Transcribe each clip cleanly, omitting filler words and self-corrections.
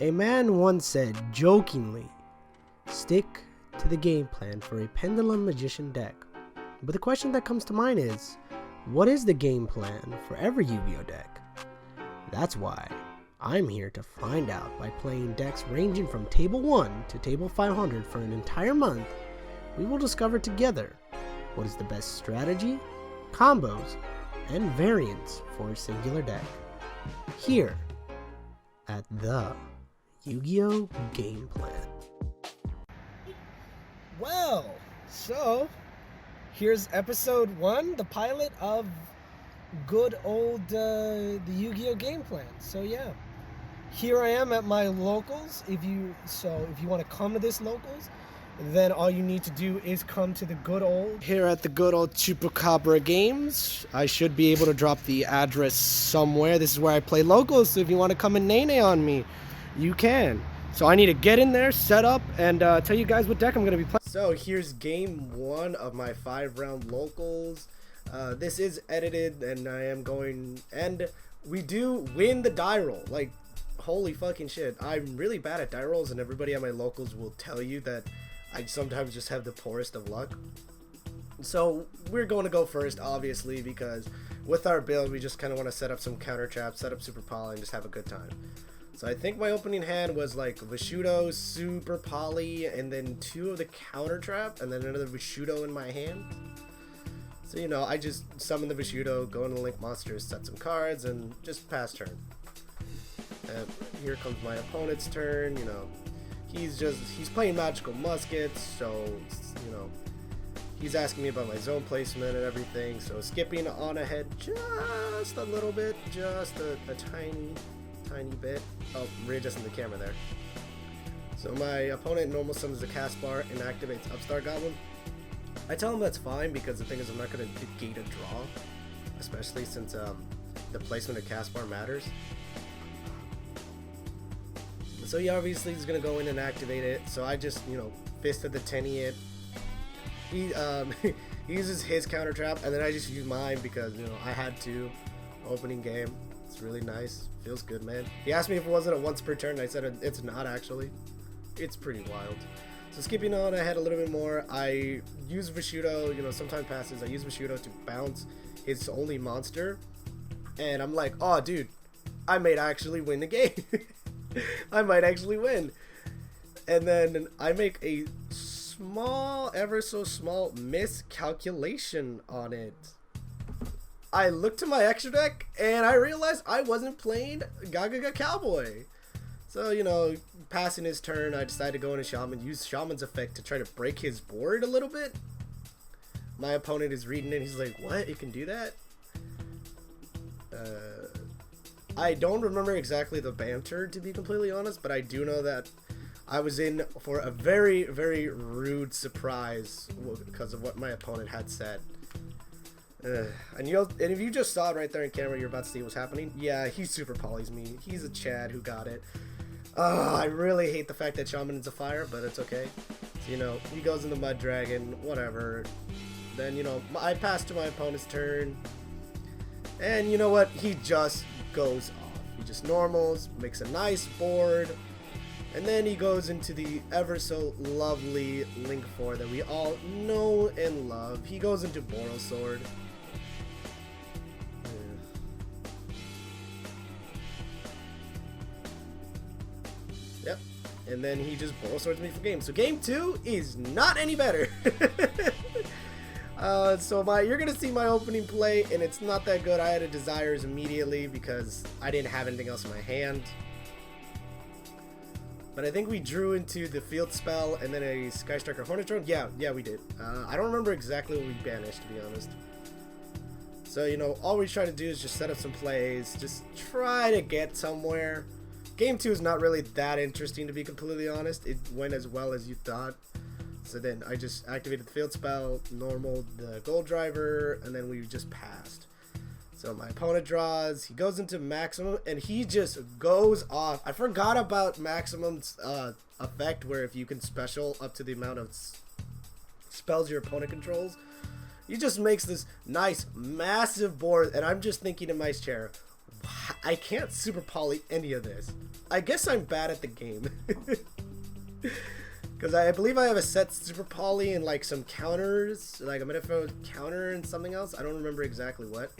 A man once said, jokingly, stick to the game plan for a Pendulum Magician deck. But the question that comes to mind is, what is the game plan for every Yu-Gi-Oh deck? That's why I'm here to find out by playing decks ranging from Table 1 to Table 500 for an entire month. We will discover together what is the best strategy, combos, and variants for a singular deck. Here at the Yu-Gi-Oh! Game Plan. Well, so here's episode 1, the pilot of good old the Yu-Gi-Oh! Game Plan. So yeah, here I am at my locals. If you want to come to this locals, then all you need to do is come to the good old here at the good old Chupacabra Games. I should be able to drop the address somewhere. This is where I play locals, so if you want to come and nay on me, you can. So I need to get in there, set up, and tell you guys what deck I'm going to be playing. So here's game 1 of my 5-round locals. This is edited, and I am going, and we do win the die roll. Like, holy fucking shit. I'm really bad at die rolls, and everybody at my locals will tell you that I sometimes just have the poorest of luck. So we're going to go first, obviously, because with our build, we just kind of want to set up some counter traps, set up Super Poly, and just have a good time. So I think my opening hand was like Vishudo, Super Poly, and then 2 of the counter trap, and then another Vishudo in my hand. So, you know, I just summon the Vishudo, go into Link Monsters, set some cards, and just pass turn. Here comes my opponent's turn. You know, he's playing Magical Muskets, so, you know, he's asking me about my zone placement and everything. So skipping on ahead just a little bit, just a tiny bit. Oh, readjusting the camera there. So my opponent normal summons the cast bar and activates Upstart Goblin. I tell him that's fine because the thing is I'm not going to negate a draw, especially since the placement of cast bar matters. So he obviously is going to go in and activate it. So I just, you know, fisted the Tenyi it. He he uses his counter trap, and then I just use mine because, you know, I had to. Opening game. It's really nice. Feels good, man. He asked me if it wasn't a once per turn, and I said it's not actually. It's pretty wild. So skipping on ahead a little bit more, I use Vishudo, you know, sometimes passes, I use Vishudo to bounce his only monster. And I'm like, oh dude, I might actually win the game. I might actually win. And then I make a small, ever so small miscalculation on it. I looked to my extra deck and I realized I wasn't playing Gaga Cowboy. So, you know, passing his turn, I decided to go into Shaman, use Shaman's effect to try to break his board a little bit. My opponent is reading it, he's like, what? You can do that? I don't remember exactly the banter, to be completely honest, but I do know that I was in for a very, very rude surprise because of what my opponent had said. And if you just saw it right there in camera, you're about to see what's happening. Yeah, he super polys me. He's a Chad who got it. I really hate the fact that Shaman is a fire, but it's okay. So, you know, he goes in the Mud Dragon, whatever. Then, you know, I pass to my opponent's turn. And you know what? He just goes off. He just normals, makes a nice board. And then he goes into the ever so lovely Link 4 that we all know and love. He goes into Boral Sword. Yep. And then he just Boral Swords me for game. So game 2 is not any better. You're gonna see my opening play, and it's not that good. I had a Desires immediately because I didn't have anything else in my hand. But I think we drew into the field spell and then a Sky Striker Hornet Drone. Yeah, we did. I don't remember exactly what we banished, to be honest. So, you know, all we try to do is just set up some plays, just try to get somewhere. Game 2 is not really that interesting, to be completely honest. It went as well as you thought. So then I just activated the field spell, normal the gold driver, and then we just passed. So my opponent draws, he goes into maximum, and he just goes off. I forgot about maximum's effect, where if you can special up to the amount of spells your opponent controls, he just makes this nice, massive board, and I'm just thinking in my chair, I can't super poly any of this. I guess I'm bad at the game. Because I believe I have a set super poly and like some counters, like a Metalfoes counter and something else. I don't remember exactly what.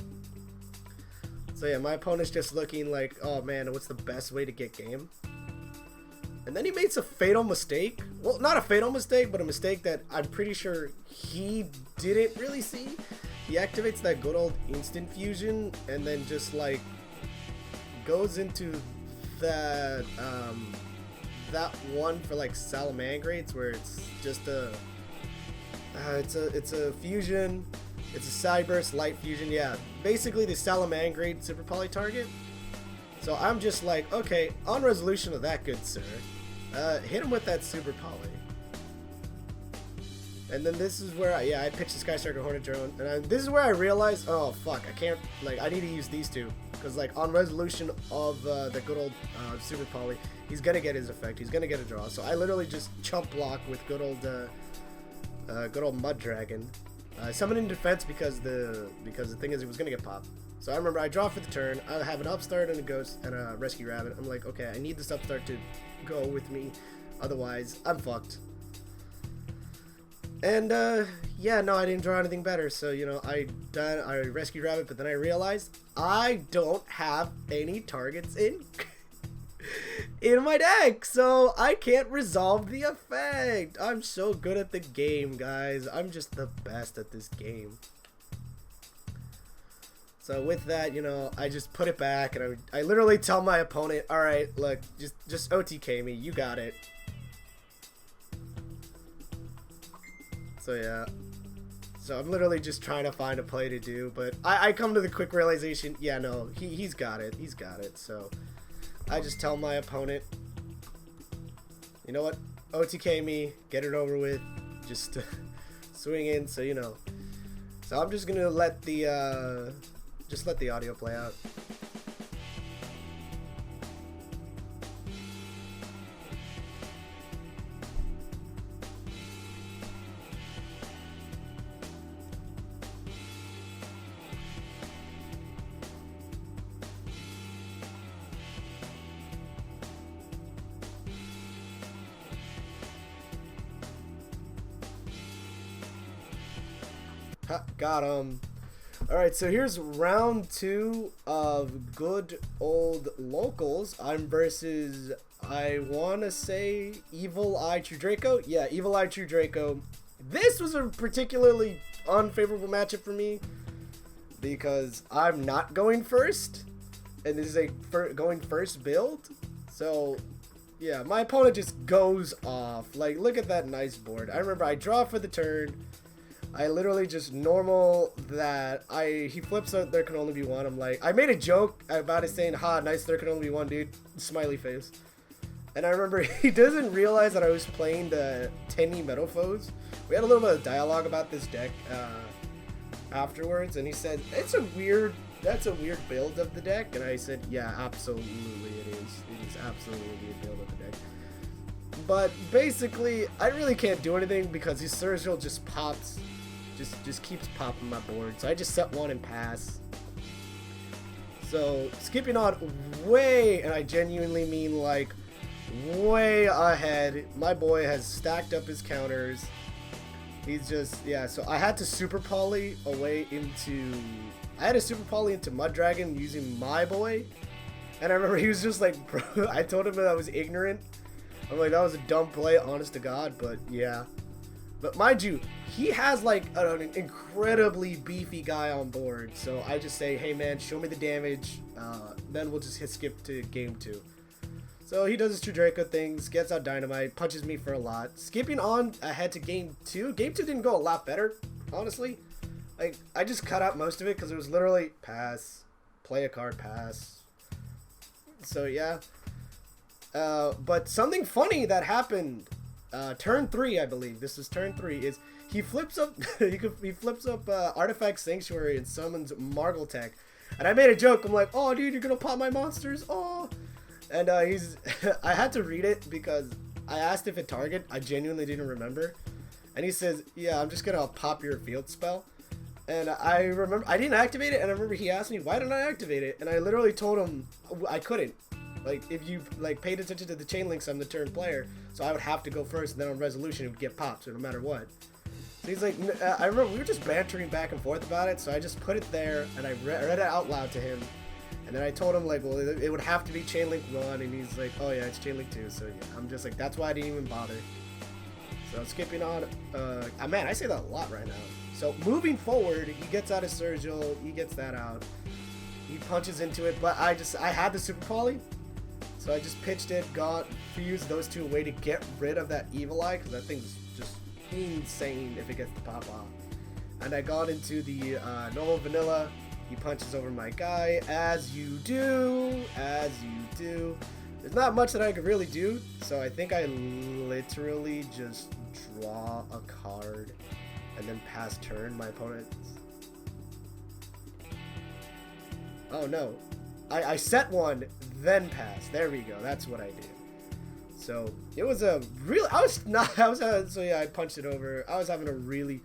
So yeah, my opponent's just looking like, oh man, what's the best way to get game? And then he makes a fatal mistake. Well, not a fatal mistake, but a mistake that I'm pretty sure he didn't really see. He activates that good old instant fusion and then just like goes into that that one for like Salamangreats where it's just a it's a fusion, it's a side burst light fusion. Yeah, basically the Salamangrate super poly target. So I'm just like, okay, on resolution of that, good sir, hit him with that super poly. And then this is where I pitched the Sky Striker Hornet Drone, and this is where I realized, oh fuck, I can't, like, I need to use these two, because like on resolution of the good old super poly, he's gonna get his effect, he's gonna get a draw. So I literally just chump block with good old Mud Dragon, summon in defense because the thing is it was gonna get popped. So I remember I draw for the turn, I have an upstart and a ghost and a rescue rabbit. I'm like, okay, I need this upstart to go with me, otherwise I'm fucked. And yeah, no, I didn't draw anything better. So you know, I rescued rabbit, but then I realized I don't have any targets in my deck, so I can't resolve the effect. I'm so good at the game, guys. I'm just the best at this game. So with that, you know, I just put it back, and I literally tell my opponent, all right, look, just OTK me, you got it. So yeah, so I'm literally just trying to find a play to do, but I come to the quick realization, yeah, no, he's got it, so I just tell my opponent, you know what, OTK me, get it over with, just swing in, so you know. So I'm just gonna let the audio play out. Ha, got him. Alright, so here's round 2 of good old locals. I'm versus, I want to say, Evil Eye True Draco. Yeah, Evil Eye True Draco. This was a particularly unfavorable matchup for me because I'm not going first, and this is a going first build. So yeah, my opponent just goes off. Like, look at that nice board. I remember I draw for the turn. I literally just normal that he flips out there can only be one. I'm like, I made a joke about it saying, ha, nice, there can only be one, dude. Smiley face. And I remember he doesn't realize that I was playing the Tenyi Metalfoes. We had a little bit of dialogue about this deck afterwards, and he said, that's a weird build of the deck. And I said, yeah, absolutely it is. It is absolutely a weird build of the deck. But basically, I really can't do anything because his Surgical just pops. Just keeps popping my board. So I just set one and pass. So skipping on way, and I genuinely mean like way ahead. My boy has stacked up his counters. He's just, yeah, so I had to super poly away into, I had to super poly into Mud Dragon using my boy. And I remember he was just like, bro, I told him that I was ignorant. I'm like, that was a dumb play, honest to God, but yeah. But mind you, he has like an incredibly beefy guy on board. So I just say, hey man, show me the damage. Then we'll just hit skip to game 2. So he does his True Draco things, gets out Dynamite, punches me for a lot. Skipping on ahead to game 2. Game 2 didn't go a lot better, honestly. Like, I just cut out most of it because it was literally pass, play a card, pass. So yeah. But something funny that happened turn 3, I believe this is turn 3, is he flips up he flips up Artifact Sanctuary and summons Margletech. And I made a joke, I'm like, oh dude, you're gonna pop my monsters, oh. And he's I had to read it because I asked if it target, I genuinely didn't remember, and he says, yeah, I'm just gonna pop your field spell. And I remember I didn't activate it, and I remember he asked me why didn't I activate it, and I literally told him I couldn't. Like, if you like paid attention to the chain links, I'm the turn player, so I would have to go first, and then on resolution it would get popped, so no matter what. So he's like, I remember we were just bantering back and forth about it, so I just put it there, and I read it out loud to him, and then I told him like, well, it would have to be chain link 1, and he's like, oh yeah, it's chain link 2, so yeah, I'm just like, that's why I didn't even bother. So skipping on, man, I say that a lot right now. So moving forward, he gets out his Surgical, he gets that out, he punches into it, but I had the Super Poly, so I just pitched it, fused those two away to get rid of that Evil Eye, because that thing's just insane if it gets to pop off. And I got into the normal vanilla, he punches over my guy, as you do. There's not much that I could really do, so I think I literally just draw a card and then pass turn my opponent's. Oh no, I set one, then pass. There we go, that's what I did. So it was a real, so yeah, I punched it over. I was having a really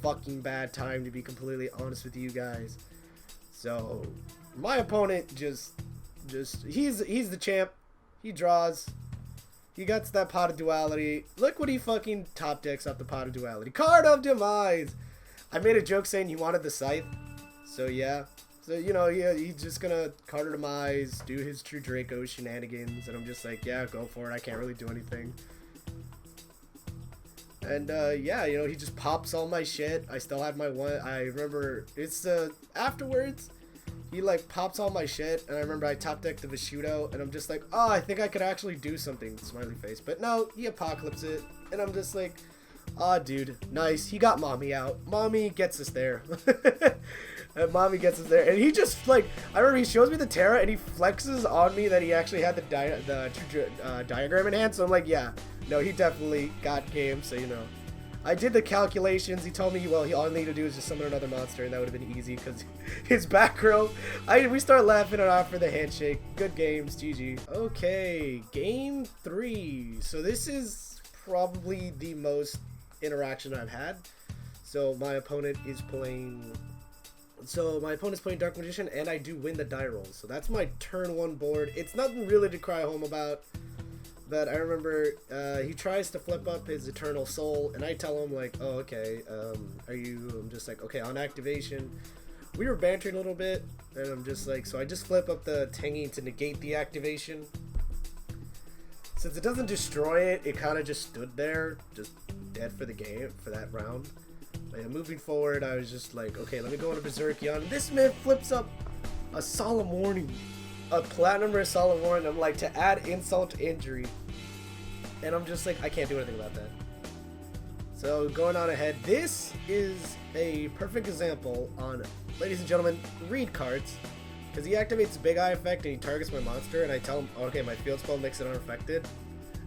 fucking bad time, to be completely honest with you guys. So my opponent just he's the champ. He draws. He gets that Pot of Duality. Look what he fucking top decks up the Pot of Duality. Card of Demise. I made a joke saying he wanted the Scythe. So yeah. So, you know, he's just gonna Card of Demise, do his true Draco shenanigans, and I'm just like, yeah, go for it. I can't really do anything. And yeah, you know, he just pops all my shit. I still had my one. I remember it's afterwards. He like pops all my shit, and I remember I top decked the Vishudo, and I'm just like, oh, I think I could actually do something, smiley face. But no, he Apocalypse it, and I'm just like, ah, dude, nice. He got Mommy out. Mommy gets us there. And Mommy gets us there, and he just like, I remember he shows me the Terra, and he flexes on me that he actually had the diagram in hand. So I'm like, yeah, no, he definitely got game. So you know. I did the calculations. He told me, well, all I need to do is just summon another monster, and that would have been easy because his back row. We start laughing it off for the handshake. Good games, GG. Okay, game 3. So this is probably the most interaction I've had. So my opponent is playing. So my opponent's playing Dark Magician, and I do win the die roll. So that's my turn 1 board. It's nothing really to cry home about. But I remember he tries to flip up his Eternal Soul, and I tell him like, oh, okay, I'm just like, okay, on activation. We were bantering a little bit, and I'm just like, so I just flip up the Tenyi to negate the activation. Since it doesn't destroy it, it kind of just stood there, just dead for the game, for that round. But yeah, moving forward, I was just like, okay, let me go into Berserkion. This man flips up a Solemn Warning. A Platinum or a Solemn Warning. I'm like, to add insult to injury. And I'm just like, I can't do anything about that. So going on ahead, this is a perfect example on, ladies and gentlemen, read cards. Because he activates Big Eye effect and he targets my monster, and I tell him, okay, my field spell makes it unaffected.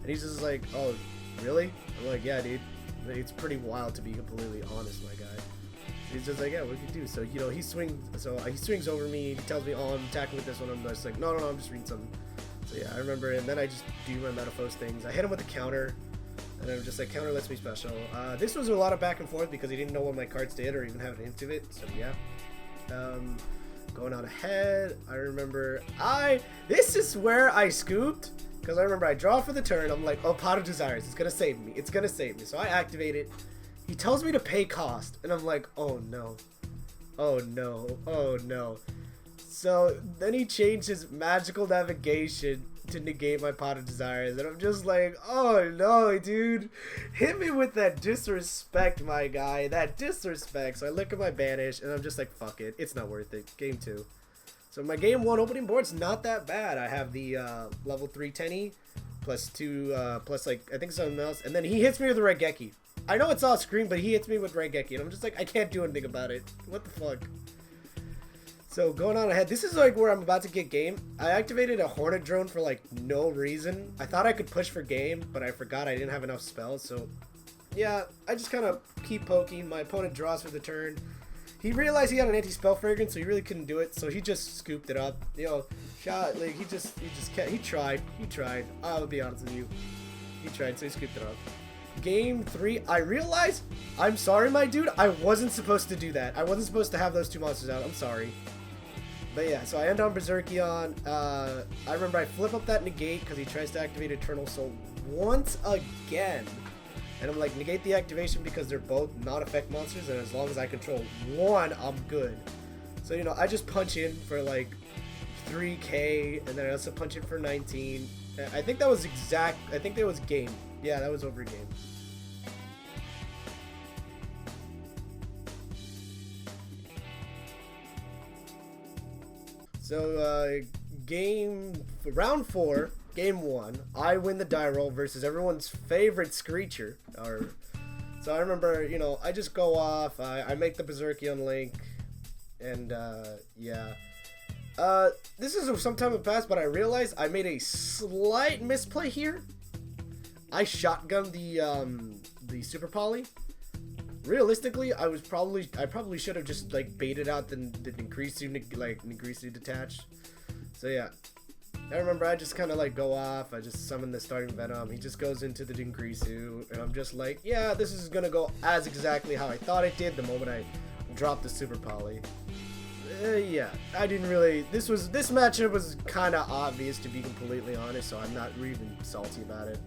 And he's just like, oh, really? I'm like, yeah, dude. It's pretty wild, to be completely honest, my guy. He's just like, yeah, what can you do? So, you know, he swings over me, he tells me, oh, I'm attacking with this one. I'm just like, no, I'm just reading something. So yeah, I remember, and then I just do my Metalfoes things. I hit him with a counter, and I'm just like, counter lets me special. This was a lot of back and forth because he didn't know what my cards did or even have an hint of it, so yeah. Going on ahead, I remember, this is where I scooped, because I remember I draw for the turn, I'm like, oh, Pot of Desires, it's gonna save me, so I activate it. He tells me to pay cost, and I'm like, oh no. So then he changed his magical navigation to negate my Pot of Desires, and I'm just like, oh no, dude. Hit me with that disrespect, my guy, that disrespect. So I look at my banish, and I'm just like, fuck it, it's not worth it. Game 2. So my game 1 opening board's not that bad. I have the level 3 Tenyi, plus 2, plus like, I think something else, and then he hits me with a Regeki. I know it's off screen, but he hits me with Regeki, and I'm just like, I can't do anything about it. What the fuck? So going on ahead, this is like where I'm about to get game. I activated a Hornet Drone for like no reason. I thought I could push for game, but I forgot I didn't have enough spells. So yeah, I just kind of keep poking. My opponent draws for the turn. He realized he had an anti-spell fragrance, so he really couldn't do it. So he just scooped it up. You know, like he tried. I'll be honest with you. He tried, so he scooped it up. game 3, I realized, I'm sorry, my dude, I wasn't supposed to do that. I wasn't supposed to have those 2 monsters out. I'm sorry. But yeah, so I end on Berserkion. I remember I flip up that negate because he tries to activate Eternal Soul once again. And I'm like, negate the activation because they're both non-effect monsters, and as long as I control one, I'm good. So, you know, I just punch in for like 3k, and then I also punch in for 19. I think that was I think that was game. Yeah, that was over game. So, round 4, game 1, I win the die roll versus everyone's favorite Screecher. So I remember, you know, I just go off, I make the Berserkion link, and, yeah. This is some time in the past, but I realized I made a slight misplay here. I shotgunned the Super Poly. Realistically, I probably should have just like baited out the Nigrisu detached. So yeah, I remember I just kind of like go off. I just summon the starting Venom. He just goes into the Nigrisu, and I'm just like, yeah, this is gonna go as exactly how I thought it did the moment I dropped the Super Poly. Yeah, I didn't really. This matchup was kind of obvious, to be completely honest. So I'm not even salty about it.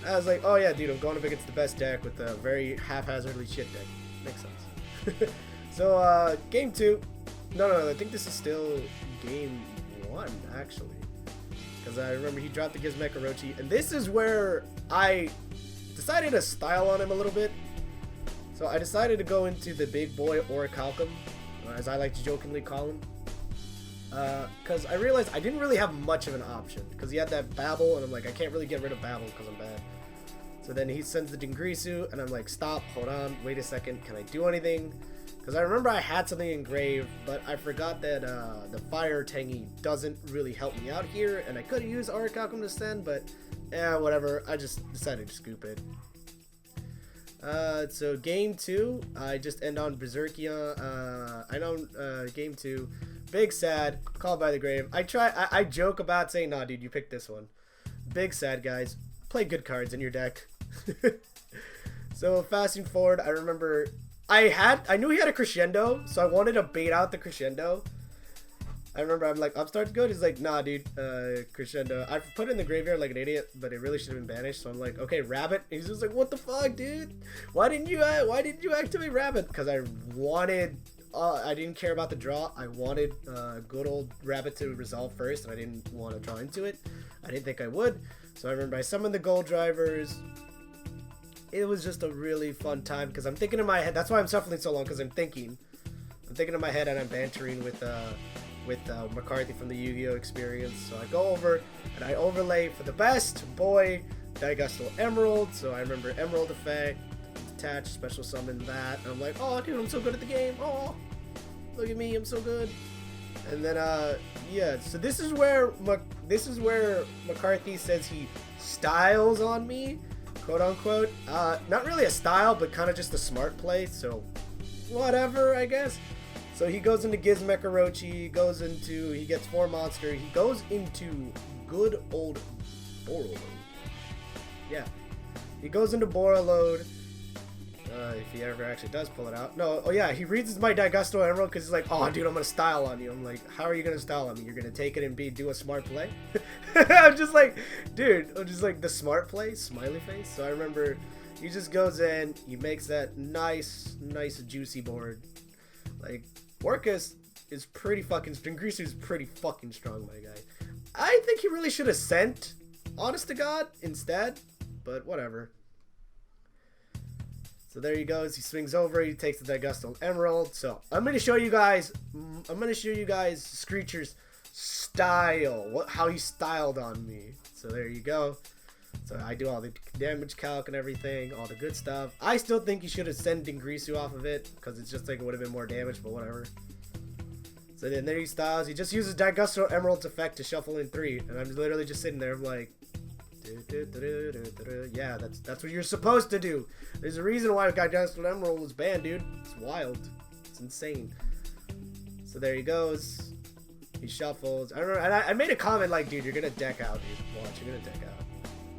I was like, oh yeah, dude, I'm going up against the best deck with a very haphazardly shit deck. Makes sense. So, game 2. No, I think this is still game 1, actually. Because I remember he dropped the Gizmek Orochi, and this is where I decided to style on him a little bit. So I decided to go into the big boy Orichalcum, as I like to jokingly call him. Because I realized I didn't really have much of an option. Because he had that Babble, and I'm like, I can't really get rid of Babble because I'm bad. So then he sends the Dingrisu, and I'm like, stop, hold on, wait a second, can I do anything? Because I remember I had something engraved, but I forgot that the Fire Tenyi doesn't really help me out here, and I could have used Orichalcum to send, but whatever, I just decided to scoop it. So game 2, I just end on Berserkion. I know game 2, big sad, called by the grave. I joke about saying, nah, dude, you picked this one. Big sad, guys. Play good cards in your deck. So fasting forward, I remember I knew he had a Crescendo, so I wanted to bait out the Crescendo. I remember I'm like, Upstart's good. He's like, nah, dude, Crescendo. I put it in the graveyard like an idiot, but it really should have been banished. So I'm like, okay, Rabbit. And he's just like, what the fuck, dude? Why didn't you activate Rabbit? Because I wanted, I didn't care about the draw. I wanted good old Rabbit to resolve first, and I didn't want to draw into it. I didn't think I would. So I remember I summoned the Gold Drivers. It was just a really fun time because I'm thinking in my head. That's why I'm suffering so long, because I'm thinking in my head, and I'm bantering with McCarthy from the Yu-Gi-Oh! Experience. So I go over and I overlay for the best boy Daigustal Emerald. So I remember Emerald effect, detach, special summon that. And I'm like, oh dude, I'm so good at the game. Oh, look at me, I'm so good. And then yeah, so this is where McCarthy says he styles on me, quote unquote. Not really a style, but kind of just a smart play. So whatever, I guess. So he goes into Gizmek Orochi, he gets 4 monster, he goes into good old Borreload. Yeah. He goes into Borreload, if he ever actually does pull it out. No, oh yeah, he reads my Daigustal Emerald because he's like, oh dude, I'm gonna style on you. I'm like, how are you gonna style on me? You're gonna take it and do a smart play? I'm just like, dude, I'm just like, the smart play, smiley face. So I remember he just goes in, he makes that nice juicy board. Like, Orcust is pretty fucking strong. Dingrisu is pretty fucking strong, my guy. I think he really should have sent, honest to God, instead. But whatever. So there he goes. He swings over. He takes the Daigustal Emerald. So I'm gonna show you guys. Screecher's style. How he styled on me. So there you go. So I do all the damage calc and everything, all the good stuff. I still think you should have sent Dingrisu off of it, because it's just like it would have been more damage, but whatever. So then there he styles. He just uses Daigustal Emerald's effect to shuffle in 3, and I'm literally just sitting there. I'm like, yeah, that's what you're supposed to do. There's a reason why Daigustal Emerald was banned, dude. It's wild. It's insane. So there he goes. He shuffles. I remember, and I made a comment like, dude, you're gonna deck out, dude. Watch, you're gonna deck out.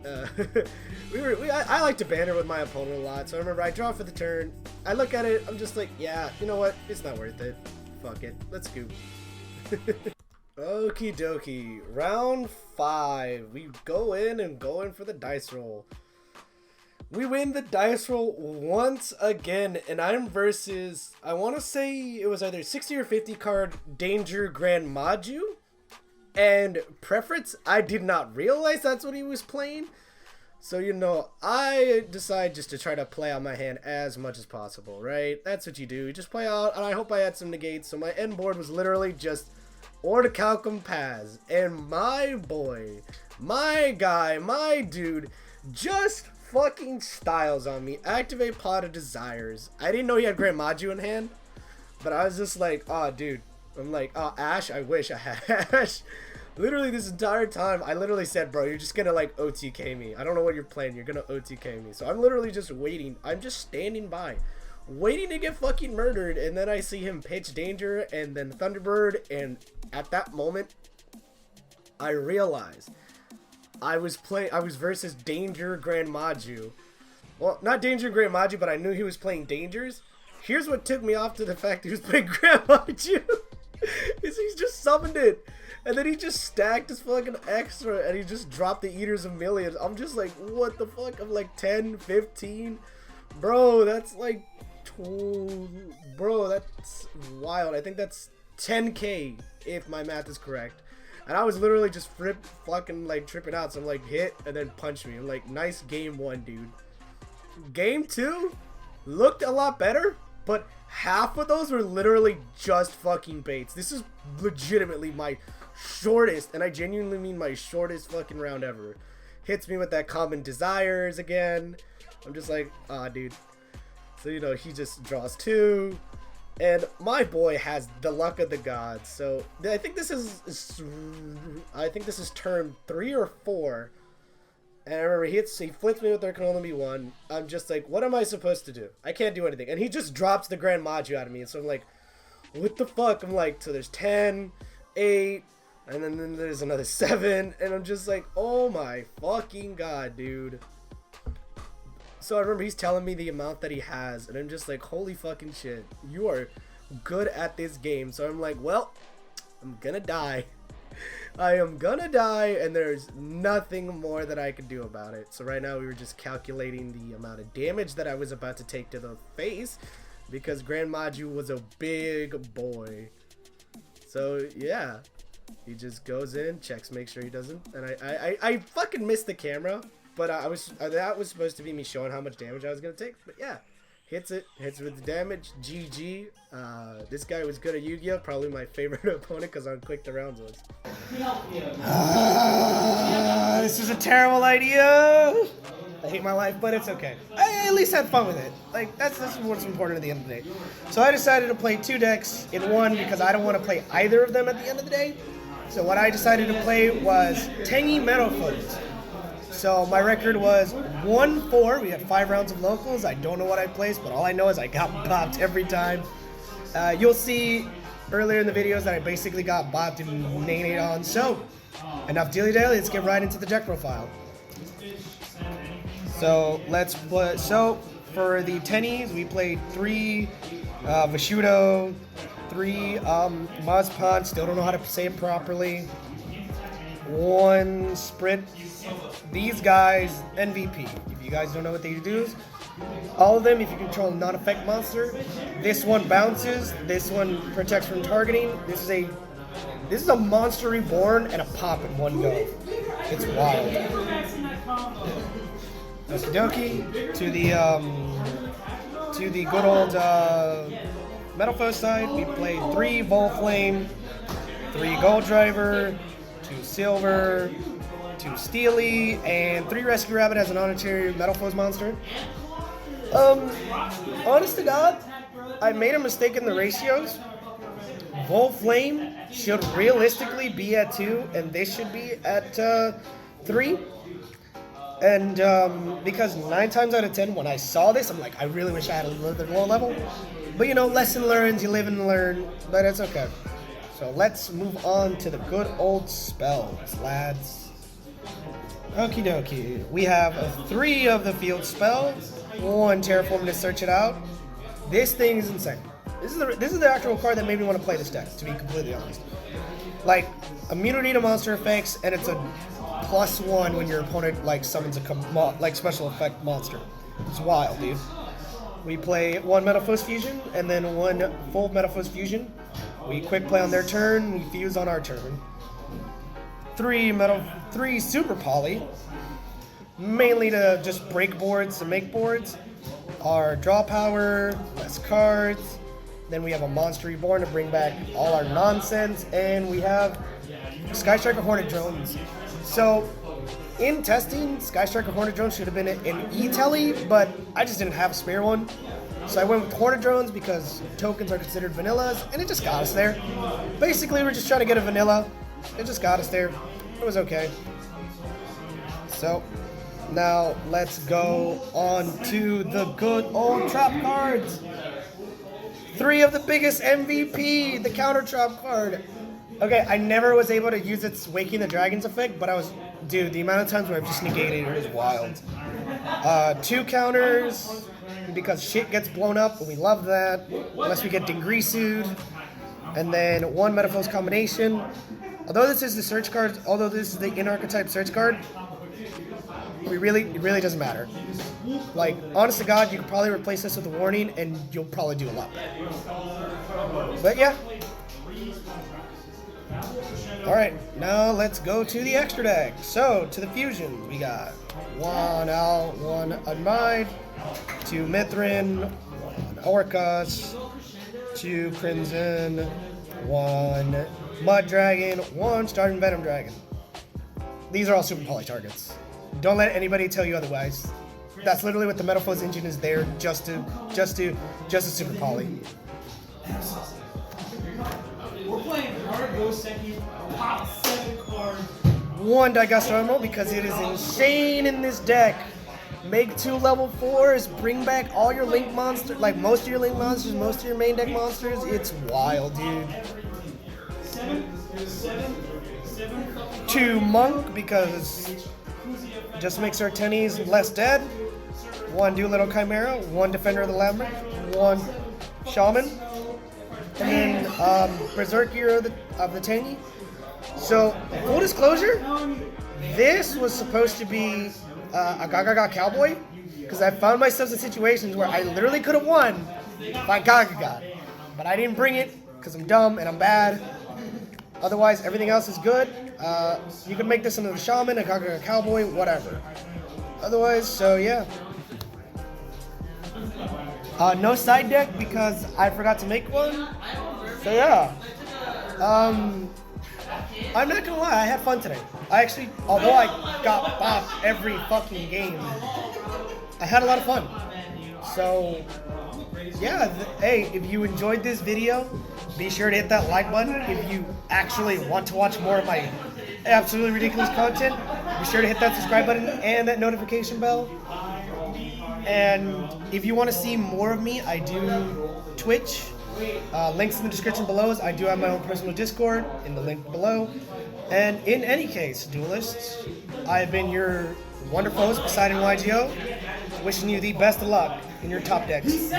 I like to banter with my opponent a lot. So I remember I draw for the turn. I look at it. I'm just like, yeah, you know what? It's not worth it. Fuck it. Let's go. Okie dokie. Round 5. We go in for the dice roll. We win the dice roll once again, and I'm versus, I want to say it was either 60 or 50 card Danger Gren Maju. And preference, I did not realize that's what he was playing. So, you know, I decide just to try to play out my hand as much as possible, right? That's what you do. You just play out, and I hope I had some negates. So my end board was literally just Orcust Paz. And my boy, my guy, my dude, just fucking styles on me. Activate Pot of Desires. I didn't know he had Grand Maju in hand, but I was just like, oh, dude. I'm like, oh, Ash, I wish I had Ash. Literally this entire time, I literally said, bro, you're just gonna like OTK me. I don't know what you're playing. You're gonna OTK me. So I'm literally just waiting. I'm just standing by, waiting to get fucking murdered. And then I see him pitch Danger and then Thunderbird. And at that moment, I realized I was versus Danger Grand Maju. Well, not Danger Grand Maju, but I knew he was playing Dangers. Here's what took me off to the fact that he was playing Grand Maju. Is he's just summoned it. And then he just stacked his fucking extra and he just dropped the Eaters of Millions. I'm just like, what the fuck? I'm like 10, 15. Bro, that's like, bro, that's wild. I think that's 10K if my math is correct. And I was literally just fucking like tripping out. So I'm like, hit and then punch me. I'm like, nice game 1, dude. Game 2 looked a lot better, but half of those were literally just fucking baits. This is legitimately my shortest, and I genuinely mean my shortest fucking round ever. Hits me with that Common Desires again. I'm just like, ah, dude. So, you know, he just draws 2. And my boy has the luck of the gods. So I think this is turn 3 or 4. And I remember he flips me with there can only be 1. I'm just like, what am I supposed to do? I can't do anything. And he just drops the Grand Maju out of me. And so I'm like, what the fuck? I'm like, so there's 10, 8, and then there's another 7. And I'm just like, oh my fucking god, dude. So I remember he's telling me the amount that he has. And I'm just like, holy fucking shit. You are good at this game. So I'm like, well, I'm gonna die. I am gonna die, and there's nothing more that I can do about it. So right now we were just calculating the amount of damage that I was about to take to the face, because Grand Maju was a big boy. So yeah, he just goes in, checks, makes sure he doesn't, and I fucking missed the camera, but that was supposed to be me showing how much damage I was gonna take. But yeah, hits with the damage. GG. This guy was good at Yu-Gi-Oh! Probably my favorite opponent because how quick the rounds was. This is a terrible idea. I hate my life, but it's okay. I at least had fun with it. Like, that's what's important at the end of the day. So I decided to play 2 decks in one because I don't want to play either of them at the end of the day. So what I decided to play was Tenyi Metalfoes. So my record was 1-4. We had 5 rounds of locals. I don't know what I placed, but all I know is I got bopped every time. You'll see earlier in the videos that I basically got bopped and nay on. So, enough dilly-dally, let's get right into the deck profile. So, so for the Tennies, we played 3 Vishudo, 3 Mazpan, still don't know how to say it properly, 1 Sprint. These guys, MVP. If you guys don't know what they do, all of them, if you control a non-effect monster, this one bounces, this one protects from targeting. This is a monster reborn and a pop in one go. It's wild. Okie dokie. To the good old Metalfoes side, we played 3 Volflame, 3 Gold Driver, 2 Silver, 2 Steely, and 3 Rescue Rabbit as an honorary Metalfoes monster. Honest to God, I made a mistake in the ratios. Volflame should realistically be at 2, and this should be at 3. And because 9 times out of 10, when I saw this, I'm like, I really wish I had a little bit more level. But you know, lesson learned, you live and learn, but it's okay. So let's move on to the good old spells, lads. Okie dokie. We have 3 of the field spells, 1 terraform to search it out. This thing is insane. This is the actual card that made me want to play this deck, to be completely honest. Like, immunity to monster effects, and it's a +1 when your opponent like summons a special effect monster. It's wild, dude. We play 1 Metalfoes fusion and then 1 full Metalfoes fusion. We quick play on their turn, we fuse on our turn. 3 super poly, mainly to just break boards and make boards. Our draw power, less cards. Then we have a Monster Reborn to bring back all our nonsense, and we have Sky Striker Hornet Drones. So, in testing, Sky Striker Hornet Drones should have been an E-Telly, but I just didn't have a spare one. So I went with Hornet Drones because tokens are considered vanillas, and it just got us there. Basically, we're just trying to get a vanilla. It just got us there. It was okay. So, now let's go on to the good old trap cards. 3 of the biggest MVP, the counter trap card. Okay, I never was able to use its Waking the Dragons effect, but dude, the amount of times where I've just negated it is wild. 2 counters, because shit gets blown up, and we love that, unless we get Dingrisu'd. And then 1 Metalfoes combination. Although this is the search card, although this is the in-archetype search card, it really doesn't matter. Like, honest to God, you could probably replace this with a warning, and you'll probably do a lot better. But yeah. Alright, now let's go to the extra deck. So, to the fusion, we got 1 Owl, 1 Unmind, 2 Mithrin, 1 Orcust, 2 Crimson, 1 Mud Dragon, 1 Starting Venom Dragon. These are all super poly targets. Don't let anybody tell you otherwise. That's literally what the Metalfoes engine is there, just a super poly. We're playing hard, go second, pop 7 cards. 1 Digust Armor because it is insane in this deck. Make 2 level 4s, bring back all your link monsters, like most of your link monsters, most of your main deck monsters. It's wild, dude. 2 Monk because just makes our Tenny's less dead. 1 Doolittle Chimera, 1 Defender of the Labyrinth, 1 Shaman, and then Berserker of the Tenyi. So, full disclosure, this was supposed to be a Gaga Cowboy, because I found myself in situations where I literally could have won by Gaga, but I didn't bring it because I'm dumb and I'm bad. Otherwise, everything else is good. You can make this into the Shaman, a Gaga Cowboy, whatever. Otherwise, so yeah. No side deck because I forgot to make one. So yeah. I'm not gonna lie, I had fun today. I actually, although I got bopped every fucking game, I had a lot of fun. So yeah, hey, if you enjoyed this video, be sure to hit that like button. If you actually want to watch more of my absolutely ridiculous content, be sure to hit that subscribe button and that notification bell. And if you want to see more of me, I do Twitch. Links in the description below. I do have my own personal Discord in the link below. And in any case, duelists, I've been your wonderful host, Poseidon YGO, wishing you the best of luck in your top decks.